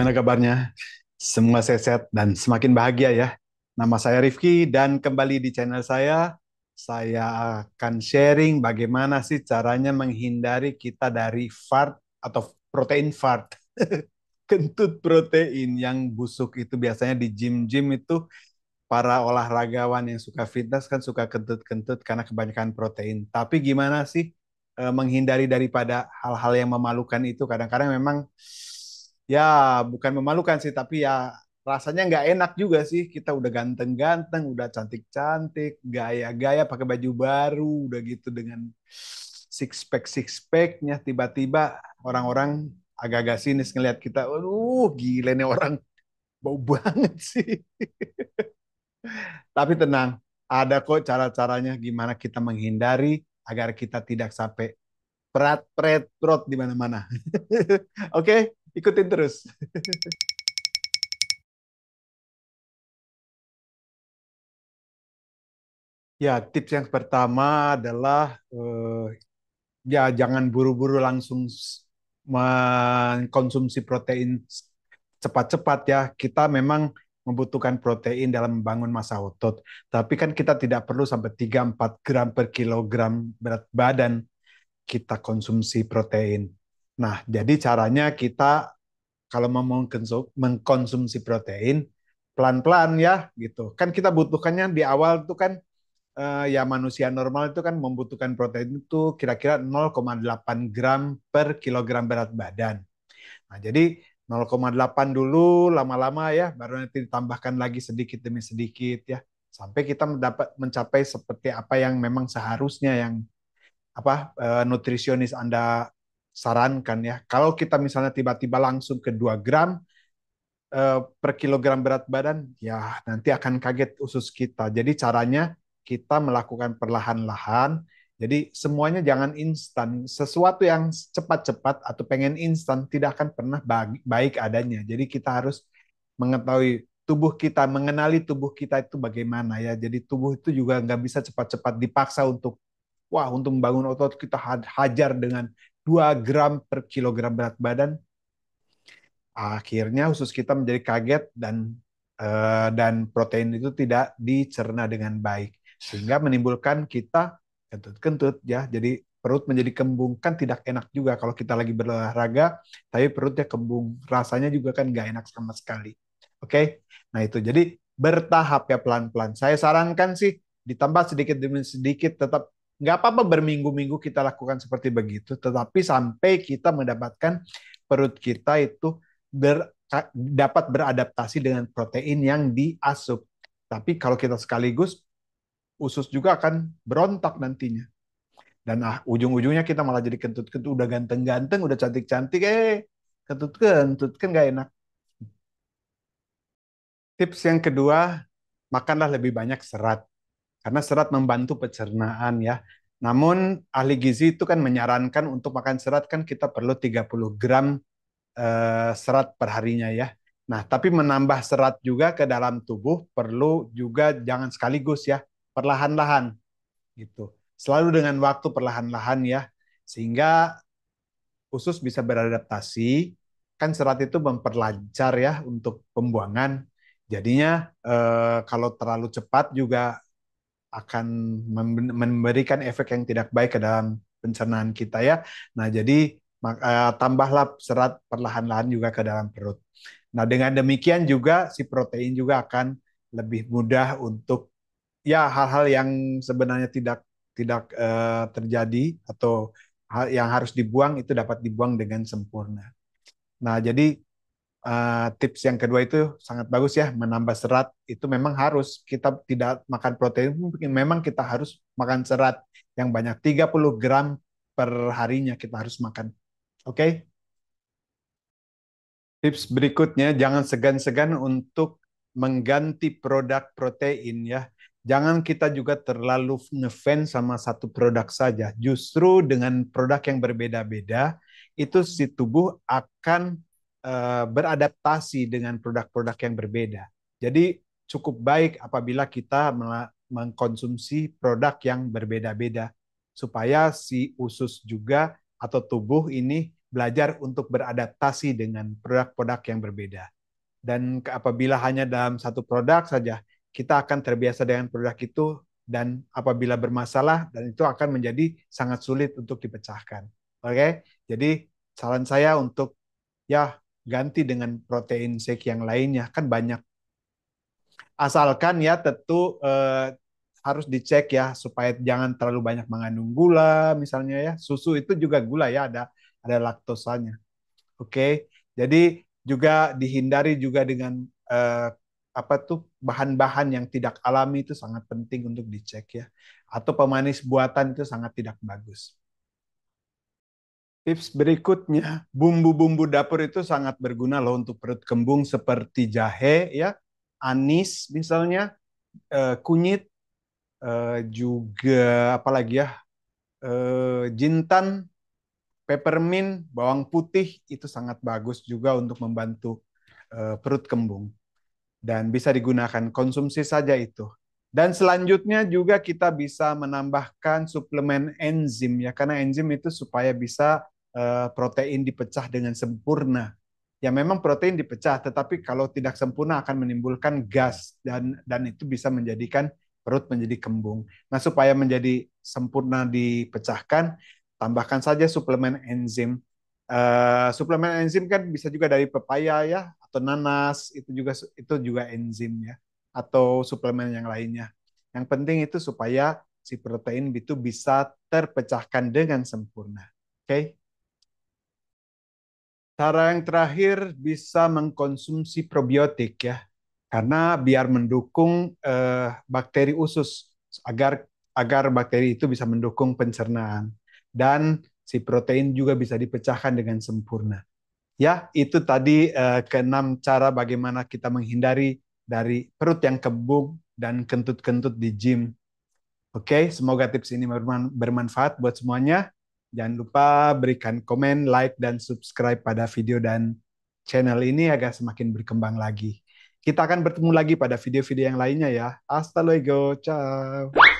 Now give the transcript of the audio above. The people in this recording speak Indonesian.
Gimana kabarnya? Semua sehat dan semakin bahagia ya. Nama saya Rifki dan kembali di channel saya akan sharing bagaimana sih caranya menghindari kita dari fart atau protein fart. Kentut protein yang busuk itu biasanya di gym-gym itu para olahragawan yang suka fitness kan suka kentut-kentut karena kebanyakan protein. Tapi gimana sih menghindari daripada hal-hal yang memalukan itu? Kadang-kadang memang ya bukan memalukan sih, tapi ya rasanya nggak enak juga sih. Kita udah ganteng-ganteng, udah cantik-cantik, gaya-gaya pakai baju baru, udah gitu dengan six packnya, tiba-tiba orang-orang agak-agak sinis ngelihat kita. Aduh, gila nih orang bau banget sih. Tapi tenang, ada kok cara-caranya gimana kita menghindari agar kita tidak sampai pret-pret-prot di mana-mana. Oke, ikutin terus. Ya, tips yang pertama adalah ya jangan buru-buru langsung mengkonsumsi protein cepat-cepat ya. Kita memang membutuhkan protein dalam membangun massa otot. Tapi kan kita tidak perlu sampai 3-4 gram per kilogram berat badan kita konsumsi protein. Nah, jadi caranya kita kalau mau mengkonsumsi protein pelan-pelan ya gitu. Kan kita butuhkannya di awal itu kan ya manusia normal itu kan membutuhkan protein itu kira-kira 0,8 gram per kilogram berat badan. Nah, jadi 0,8 dulu lama-lama ya, baru nanti ditambahkan lagi sedikit demi sedikit ya, sampai kita mencapai seperti apa yang memang seharusnya yang nutrisionis Anda sarankan ya. Kalau kita misalnya tiba-tiba langsung ke 2 gram per kilogram berat badan, ya nanti akan kaget usus kita. Jadi caranya kita melakukan perlahan-lahan. Jadi semuanya jangan instan. Sesuatu yang cepat-cepat atau pengen instan tidak akan pernah baik adanya. Jadi kita harus mengetahui tubuh kita, mengenali tubuh kita itu bagaimana ya. Jadi tubuh itu juga nggak bisa cepat-cepat dipaksa untuk membangun otot kita hajar dengan 2 gram per kilogram berat badan. Akhirnya usus kita menjadi kaget dan protein itu tidak dicerna dengan baik sehingga menimbulkan kita kentut-kentut ya. Jadi perut menjadi kembung kan tidak enak juga kalau kita lagi berolahraga tapi perutnya kembung, rasanya juga kan nggak enak sama sekali. Oke, nah itu jadi bertahap ya, pelan-pelan. Saya sarankan sih ditambah sedikit demi sedikit, tetap nggak apa-apa berminggu-minggu kita lakukan seperti begitu, tetapi sampai kita mendapatkan perut kita itu dapat beradaptasi dengan protein yang diasup. Tapi kalau kita sekaligus, usus juga akan berontak nantinya. Dan ujung-ujungnya kita malah jadi kentut-kentut, udah ganteng-ganteng, udah cantik-cantik, kentut-kentut, kan gak enak. Tips yang kedua, makanlah lebih banyak serat. Karena serat membantu pencernaan ya. Namun ahli gizi itu kan menyarankan untuk makan serat kan kita perlu 30 gram serat per harinya ya. Nah, tapi menambah serat juga ke dalam tubuh perlu juga jangan sekaligus ya, perlahan-lahan gitu. Selalu dengan waktu perlahan-lahan ya, sehingga usus bisa beradaptasi. Kan serat itu memperlancar ya untuk pembuangan. Jadinya kalau terlalu cepat juga akan memberikan efek yang tidak baik ke dalam pencernaan kita ya. Nah, jadi tambahlah serat perlahan-lahan juga ke dalam perut. Nah, dengan demikian juga si protein juga akan lebih mudah untuk ya hal-hal yang sebenarnya tidak tidak terjadi atau hal yang harus dibuang itu dapat dibuang dengan sempurna. Nah, jadi tips yang kedua itu sangat bagus ya, menambah serat itu memang harus. Kita tidak makan protein, mungkin memang kita harus makan serat yang banyak, 30 gram per harinya kita harus makan. Oke? Okay? Tips berikutnya, jangan segan-segan untuk mengganti produk protein ya. Jangan kita juga terlalu ngefans sama satu produk saja. Justru dengan produk yang berbeda-beda, itu si tubuh akan beradaptasi dengan produk-produk yang berbeda. Jadi cukup baik apabila kita mengkonsumsi produk yang berbeda-beda supaya si usus juga atau tubuh ini belajar untuk beradaptasi dengan produk-produk yang berbeda. Dan apabila hanya dalam satu produk saja, kita akan terbiasa dengan produk itu dan apabila bermasalah dan itu akan menjadi sangat sulit untuk dipecahkan. Oke, jadi saran saya untuk ya ganti dengan protein shake yang lainnya kan banyak. Asalkan ya tentu harus dicek ya supaya jangan terlalu banyak mengandung gula misalnya ya. Susu itu juga gula ya ada laktosanya. Oke, jadi juga dihindari juga dengan apa tuh bahan-bahan yang tidak alami itu sangat penting untuk dicek ya. Atau pemanis buatan itu sangat tidak bagus. Tips berikutnya, bumbu-bumbu dapur itu sangat berguna loh untuk perut kembung seperti jahe ya, anis misalnya, kunyit, juga apalagi ya, jintan, peppermint, bawang putih itu sangat bagus juga untuk membantu perut kembung dan bisa digunakan konsumsi saja itu. Dan selanjutnya juga kita bisa menambahkan suplemen enzim ya karena enzim itu supaya bisa protein dipecah dengan sempurna. Ya memang protein dipecah tetapi kalau tidak sempurna akan menimbulkan gas dan itu bisa menjadikan perut menjadi kembung. Nah, supaya menjadi sempurna dipecahkan, tambahkan saja suplemen enzim. Suplemen enzim kan bisa juga dari pepaya ya atau nanas itu juga enzim ya atau suplemen yang lainnya. Yang penting itu supaya si protein itu bisa terpecahkan dengan sempurna. Oke. Okay? Cara yang terakhir bisa mengkonsumsi probiotik ya. Karena biar mendukung bakteri usus agar agar bakteri itu bisa mendukung pencernaan dan si protein juga bisa dipecahkan dengan sempurna. Ya, itu tadi keenam cara bagaimana kita menghindari dari perut yang kembung dan kentut-kentut di gym. Oke, semoga tips ini bermanfaat buat semuanya. Jangan lupa berikan komen, like, dan subscribe pada video dan channel ini agar semakin berkembang lagi. Kita akan bertemu lagi pada video-video yang lainnya ya. Hasta luego, ciao.